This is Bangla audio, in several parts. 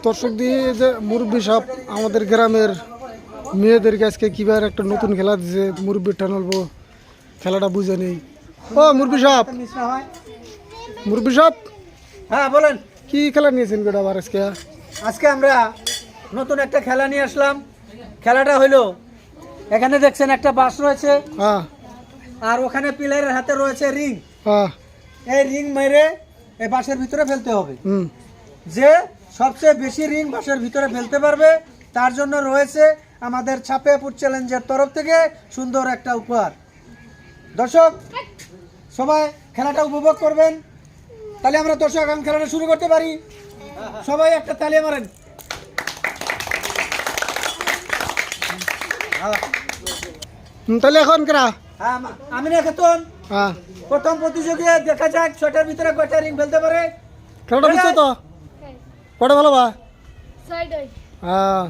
দর্শক দিয়ে যে মুরব্বী সাহেব আমাদের গ্রামের মেয়েদেরকে আজকে কিভাবে একটা নতুন খেলা দিছে মুরব্বী টানলবো খেলাটা বুঝে নেই। ও মুরব্বী সাহেব, মুরব্বী সাহেব, হ্যাঁ বলেন। কি খেলা নিয়েছেন বেটা আবার আজকে? আজকে আমরা নতুন একটা খেলা নিয়ে আসলাম। খেলাটা হইলো, এখানে দেখছেন একটা বাঁশ রয়েছে, হ্যাঁ আর ওখানে পিলারের হাতে রয়েছে রিং। হ্যাঁ এই রিং মেরে এই বাঁশের ভিতরে ফেলতে হবে। হুম যে সবচেয়ে বেশি রিং বাঁশের ভিতরে ফেলতে পারবে তার জন্য রয়েছে আমাদের ছাপিয়াপুর চ্যালেঞ্জের তরফ থেকে সুন্দর একটা উপহার। দর্শক সবাই খেলাটা উপভোগ করবেন। তাহলে আমরা দর্শক এখন খেলাটা শুরু করতে পারি। সবাই একটা তালি মারেন। তাহলে এখন কেরা? হ্যাঁ, আমি না খাতুন হ্যাঁ প্রথম প্রতিযোগিতা দেখা যাক ছয়টার ভিতরে কয়টা রিং ফেলতে পারে। খেলাটা বুঝছো তো? কটা ভালো বা? হ্যাঁ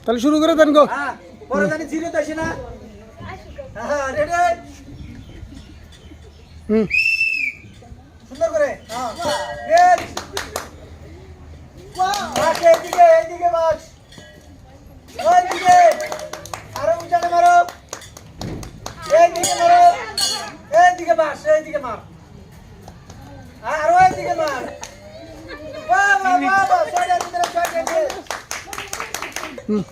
তাহলে শুরু করে দেন গো। হ্যাঁ, পরে জানি জিরো আসে না। হ্যাঁ, রেডি? হুম সুন্দর করে। হ্যাঁ, রেড। বাস এইদিকে, এইদিকে বাস। ওইদিকে। আরো উঁচাতে মারো। এইদিকে মারো। এইদিকে বাস, এইদিকে মার। আরো এইদিকে মার। বাহ, বাহ, বাহ, বাহ, ছয়টার ভিতরে ছয়টা দিয়ে। হুম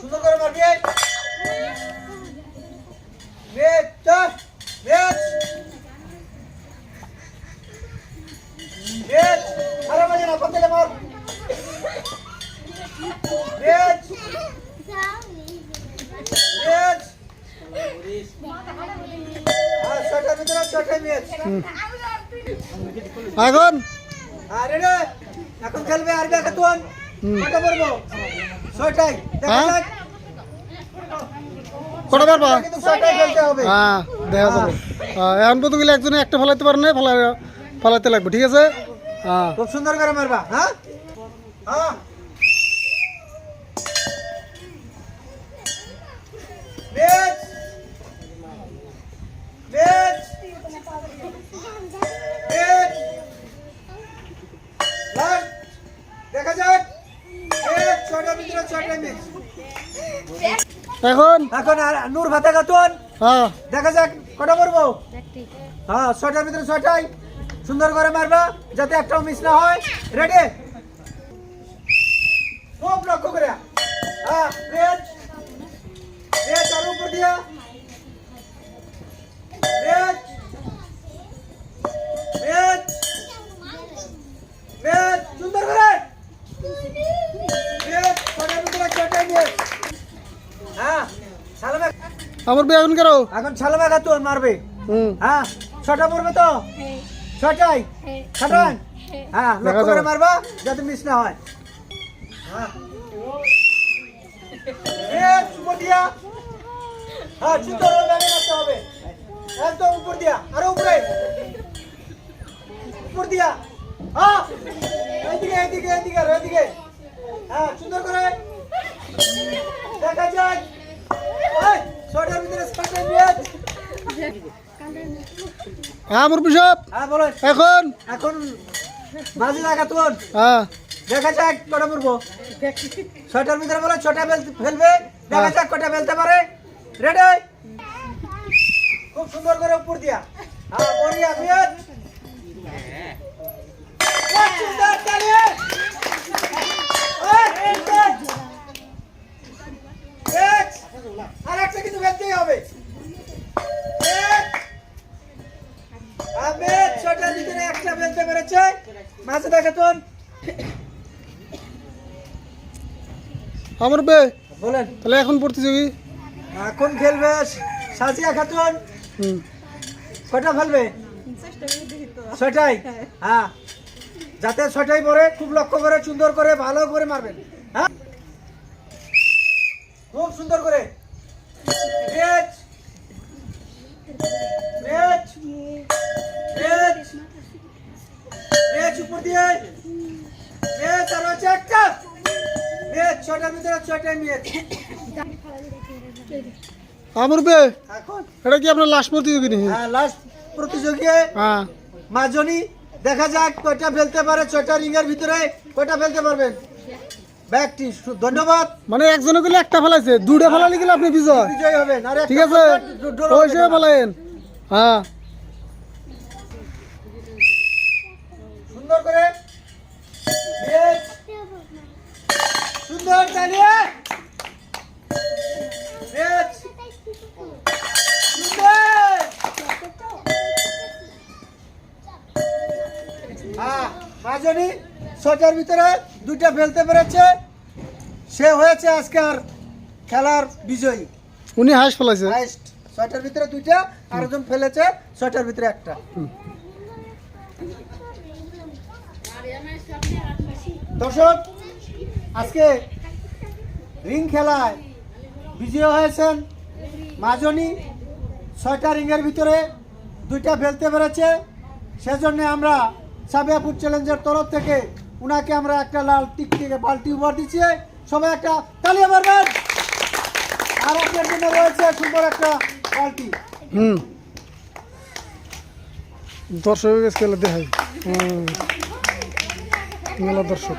সুন্দর করে মারবি। রেড, চাপ, রেড। রেড, আরো বাজে না, পথে মার। Red, red. আর ছয়টার ভিতরে ছয়টাই ম্যাচ। এখন আরে রে, এখন খেলবে আর কে খাতুন? কত পড়বো? ছয়টাই। দেখা হ্যাঁ? যাক। কটা পারবা? কিন্তু ছয়টাই খেলতে হবে। হ্যাঁ দেখা যাবে। এখন পর্যন্ত গেলে একজনে একটা ফেলাইতে পারে না, ফেলাইতে লাগবে, ঠিক আছে? হ্যাঁ খুব সুন্দর করে মারবা। হ্যাঁ, হ্যাঁ। Red, red, red. লাস্ট। দেখা যাক। রেড, ছয়টার ভিতরে ছয়টাই ম্যাচ। এখন এখন আর নূর ভাতা খাতুন, হ্যাঁ দেখা যাক কটা পড়বো। হ্যাঁ, ছয়টার ভিতরে ছয়টাই। সুন্দর করে মারবা যাতে একটাও মিস না হয়। রেডি? খুব লক্ষ্য করে। হ্যাঁ, রেড, রেড, আর উপর দিয়া। রেড, রেড, রেড, সুন্দর করে। রেড, ছয়টার ভিতরে ছয়টাই নিয়ে। হ্যাঁ, সালামা। আমার বিয়ে এখন কেরো? এখন সালামা খাতুন মারবে। হুম হ্যাঁ, ছয়টা পড়বে তো? ছয়টাই খাটান। হ্যাঁ, লক্ষ্য করে মারবা যাতে মিস না হয়। হ্যাঁ, উপর দিয়া। হ্যাঁ, সুন্দর ভাবে মারতে হবে। একদম উপর দিয়া, আরো উপরে। উপর দিয়া। হ্যাঁ, এইদিকে, এইদিকে, এইদিকে, আর এইদিকে। হ্যাঁ, সুন্দর করে। দেখা যাক। এই, ছয়টার ভিতরে ছয়টাই ম্যাচ। হ্যাঁ মুরব্বী সাহেব হ্যাঁ, বলো। এখন এখন বাজি লাগা তুন। হ্যাঁ দেখা যাক কটা পড়বো। ছয়টার ভিতরে বলো ছটা ফেলবে। দেখা যাক কটা ফেলতে পারে। রেডি? খুব সুন্দর করে উপর দিয়া। হ্যাঁ, বড়িয়া বিয়ার। সুন্দর তালি। আর একটা কিন্তু ফেলতেই হবে। আমি ছটার ভিতরে একটা ফেলতে পেরেছে। মাঝে দেখা তুন। আমার বে বলেন। তাহলে এখন প্রতিযোগী এখন খেলবে সাজিয়া খাতুন। হুম কটা ফেলবে? ছয়টাই। হ্যাঁ, যাতে ছয়টাই পরে খুব লক্ষ্য করে সুন্দর করে ভালো করে মারবেন। হ্যাঁ, খুব সুন্দর করে। রেড, রেড, রেড, রেড, উপর দিয়ে। রেড, আর হচ্ছে একটা। রেড, ছয়টার ভিতরে ছয়টাই নিয়ে। আমার বে এখন এটা কি আপনার লাস্ট প্রতিযোগী নাকি? লাস্ট প্রতিযোগিতায় হ্যাঁ মাজনি দেখা যাক কয়টা ফেলতে পারে 6টা রিং এর ভিতরে, কয়টা ফেলতে পারবেন। ব্যাগটি ধন্যবাদ। মানে একজনে গেলে একটা ফেলাইছে, দুটো ফেলালে গেলে আপনি বিজয়। বিজয় হবেন। আর ঠিক আছে, ওই হিসেবে ফেলাইন। হ্যাঁ, সুন্দর করে বেশ, সুন্দর চালিয়ে বেশ, সুন্দর। হ্যাঁ, মাজনী 6টার ভিতরে 2টা ফেলতে পেরেছে, সে হয়েছে আজকের খেলার বিজয়ী। উনি হাঁস ফেলাইছে। হাইস্ট 6টার ভিতরে 2টা, আরেকজন ফেলেছে 6টার ভিতরে 1টা। দর্শক, আজকে রিং খেলায় বিজয়ী হয়েছেন মাজনী। 6টা রিংয়ের ভিতরে 2টা ফেলতে পেরেছে, সেজন্য আমরা সাবিয়া ফুড চ্যালেঞ্জের তরফ থেকে উনাকে আমরা একটা লাল টিকটিকে বালতি উপহার দিচ্ছি। সবাই একটা তালিয়া মারবেন। আর আপনার জন্য রয়েছে সুন্দর একটা বালতি। দর্শকের কাছে দেখাই মেলা দর্শক।